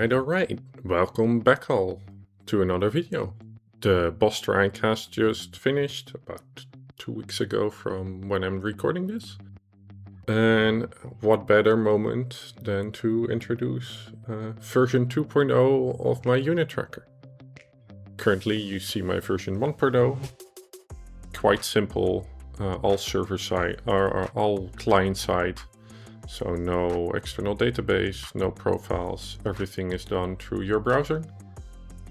Alright. Welcome back all to another video. The boss strike has just finished about 2 weeks ago from when I'm recording this. And what better moment than to introduce version 2.0 of my unit tracker. Currently you see my version 1.0. Quite simple, all server side or all client side. So no external database, no profiles, everything is done through your browser.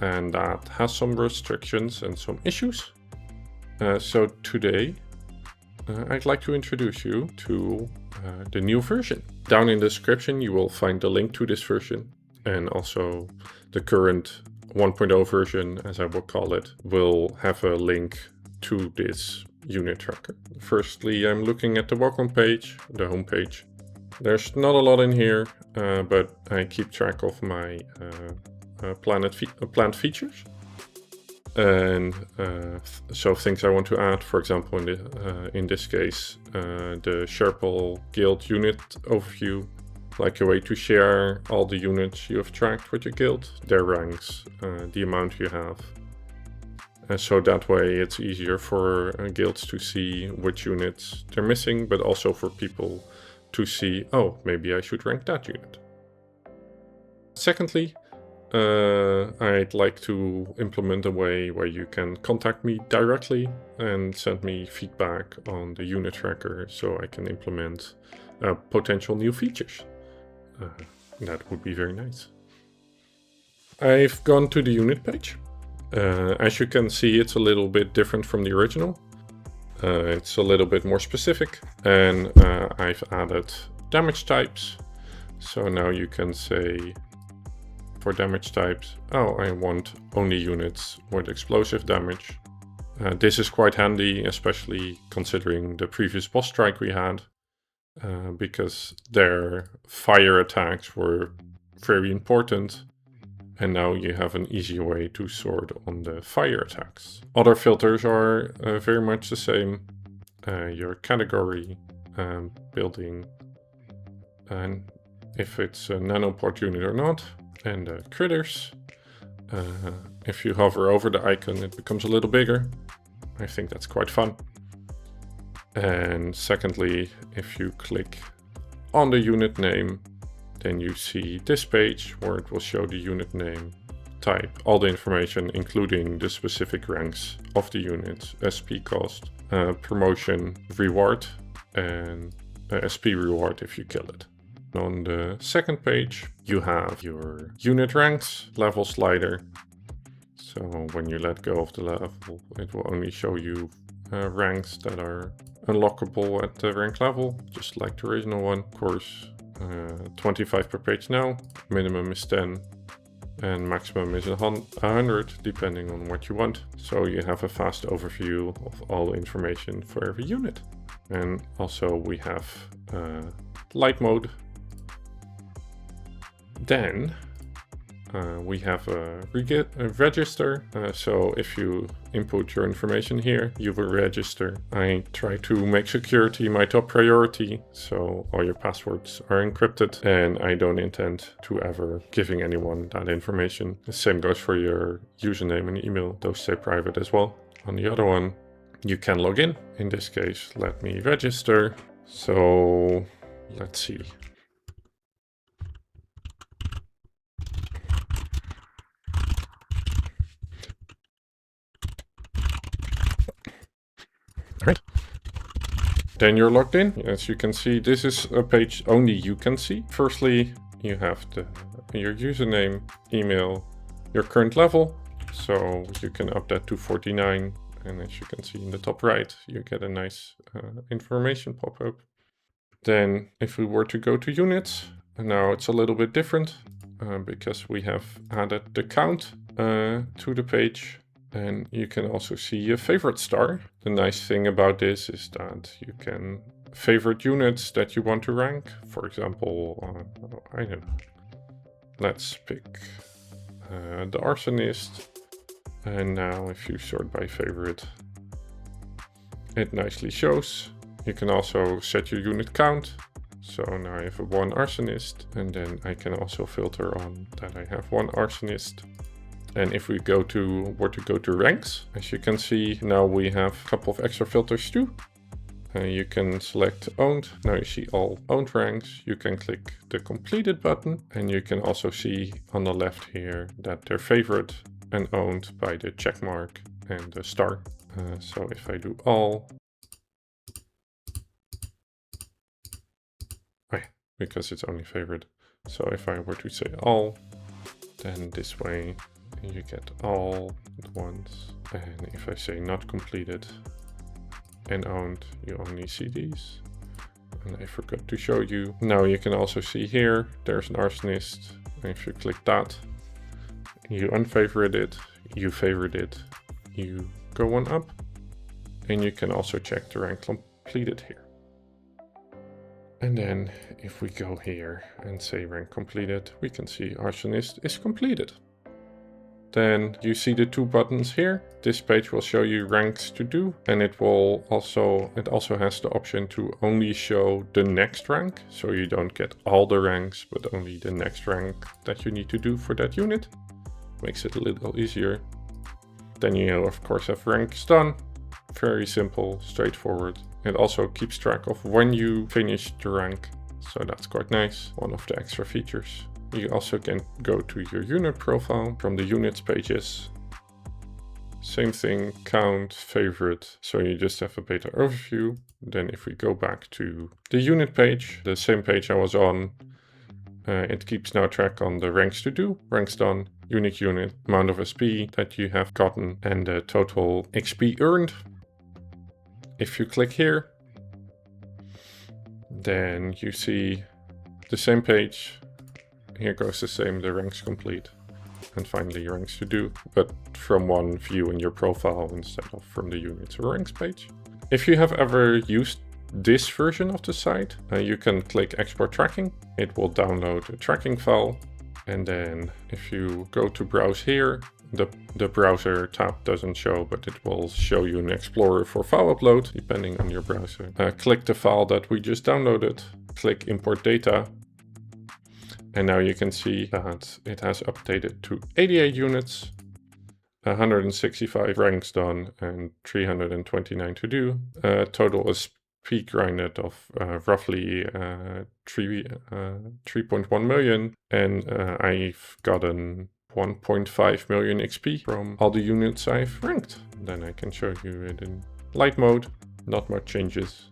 And that has some restrictions and some issues. So today I'd like to introduce you to the new version. Down in the description you will find the link to this version, and also the current 1.0 version, as I will call it, will have a link to this unit tracker. Firstly, I'm looking at the welcome page, the home page. There's not a lot in here, but I keep track of my plant features. And so things I want to add, for example, in this case, the Sherpal guild unit overview, like a way to share all the units you have tracked with your guild, their ranks, the amount you have. So that way it's easier for guilds to see which units they're missing, but also for people to see, oh, maybe I should rank that unit. Secondly, I'd like to implement a way where you can contact me directly and send me feedback on the unit tracker so I can implement potential new features. That would be very nice. I've gone to the unit page. As you can see, it's a little bit different from the original. It's a little bit more specific, and I've added damage types. So now you can say for damage types, oh, I want only units with explosive damage. This is quite handy, especially considering the previous boss strike we had, because their fire attacks were very important. And now you have an easy way to sort on the fire attacks. Other filters are very much the same. Your category, building, and if it's a nanopod unit or not, and the critters. If you hover over the icon, it becomes a little bigger. I think that's quite fun. And secondly, if you click on the unit name, then you see this page where it will show the unit name, type, all the information, including the specific ranks of the units, SP cost, promotion reward, and SP reward if you kill it. On the second page, you have your unit ranks level slider. So when you let go of the level, it will only show you ranks that are unlockable at the rank level, just like the original one, of course. 25 per page now, minimum is 10 and maximum is 100 depending on what you want. So you have a fast overview of all the information for every unit. And also we have light mode. Then we have a register. So if you input your information here, you will register. I try to make security my top priority, so all your passwords are encrypted, and I don't intend to ever giving anyone that information. The same goes for your username and email. Those stay private as well. On the other one, you can log in. In this case, let me register. So let's see. Alright. Then you're logged in. As you can see, this is a page only you can see. Firstly, you have your username, email, your current level. So you can up that to 49. And as you can see in the top right, you get a nice information pop-up. Then if we were to go to units, now it's a little bit different because we have added the count to the page. And you can also see a favorite star. The nice thing about this is that you can favorite units that you want to rank. For example, I don't know. Let's pick the arsonist. And now if you sort by favorite, it nicely shows. You can also set your unit count. So now I have a 1 arsonist, and then I can also filter on that I have 1 arsonist. And if we were to go to ranks, as you can see, now we have a couple of extra filters too. You can select owned. Now you see all owned ranks. You can click the completed button, and you can also see on the left here that they're favored and owned by the check mark and the star. So if I do all, because it's only favored. So if I were to say all, then this way you get all at once. And if I say not completed and owned, you only see these. And I forgot to show you. Now you can also see here, there's an arsonist. And if you click that, you unfavorite it, you favorite it, you go one up. And you can also check the rank completed here. And then if we go here and say rank completed, we can see arsonist is completed. Then you see the 2 buttons here. This page will show you ranks to do, and it also has the option to only show the next rank. So you don't get all the ranks, but only the next rank that you need to do for that unit. Makes it a little easier. Then you of course have ranks done. Very simple, straightforward. It also keeps track of when you finish the rank, so that's quite nice. One of the extra features. You also can go to your unit profile from the units pages. Same thing, count, favorite. So you just have a beta overview. Then if we go back to the unit page, the same page I was on, it keeps now track on the ranks to do, ranks done, unique unit, amount of SP that you have gotten, and the total XP earned. If you click here, then you see the same page. Here goes the same, the ranks complete. And finally ranks to do, but from one view in your profile instead of from the units or ranks page. If you have ever used this version of the site, you can click export tracking. It will download a tracking file. And then if you go to browse here, the browser tab doesn't show, but it will show you an explorer for file upload, depending on your browser. Click the file that we just downloaded, click import data. And now you can see that it has updated to 88 units, 165 ranks done, and 329 to do. Total SP grinded of roughly 3.1 million, and I've gotten 1.5 million XP from all the units I've ranked. Then I can show you it in light mode, not much changes.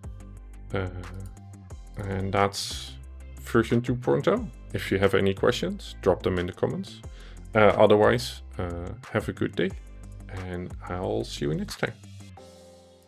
And that's version 2.0. If you have any questions, drop them in the comments. Otherwise, have a good day, and I'll see you next time.